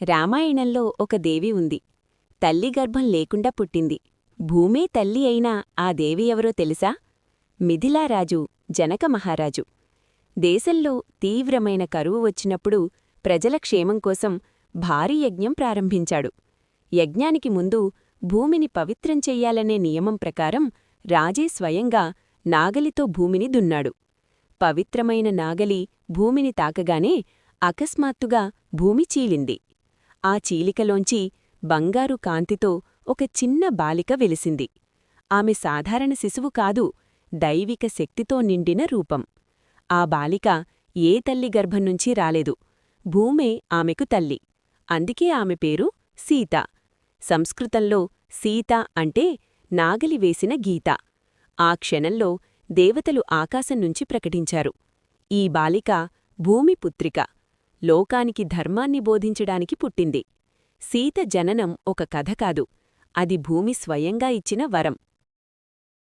రామాయణంలో ఒక దేవి ఉంది. తల్లి గర్భం లేకుండా పుట్టింది. భూమే తల్లి అయినా ఆ దేవి ఎవరో తెలుసా? మిథిలారాజు, జనక మహారాజు. దేశంలో తీవ్రమైన కరువు వచ్చినప్పుడు ప్రజల క్షేమం కోసం భారీ యజ్ఞం ప్రారంభించాడు. యజ్ఞానికి ముందు భూమిని పవిత్రం చెయ్యాలనే నియమం ప్రకారం రాజే స్వయంగా నాగలితో భూమిని దున్నాడు. పవిత్రమైన నాగలి భూమిని తాకగానే అకస్మాత్తుగా భూమి చీలింది. ఆ చీలికలోంచి బంగారు కాంతితో ఒక చిన్న బాలిక వెలిసింది. ఆమె సాధారణ శిశువు కాదు, దైవిక శక్తితో నిండిన రూపం. ఆ బాలిక ఏ తల్లి గర్భం నుంచి రాలేదు. భూమే ఆమెకు తల్లి. అందుకే ఆమె పేరు సీత. సంస్కృతంలో సీత అంటే నాగలి వేసిన గీత. ఆ క్షణంలో దేవతలు ఆకాశం నుంచి ప్రకటించారు, ఈ బాలిక భూమి పుత్రిక, లోకానికి ధర్మాన్ని బోధించడానికి పుట్టింది. సీత జననం ఒక కథ కాదు, అది భూమి స్వయంగా ఇచ్చిన వరం.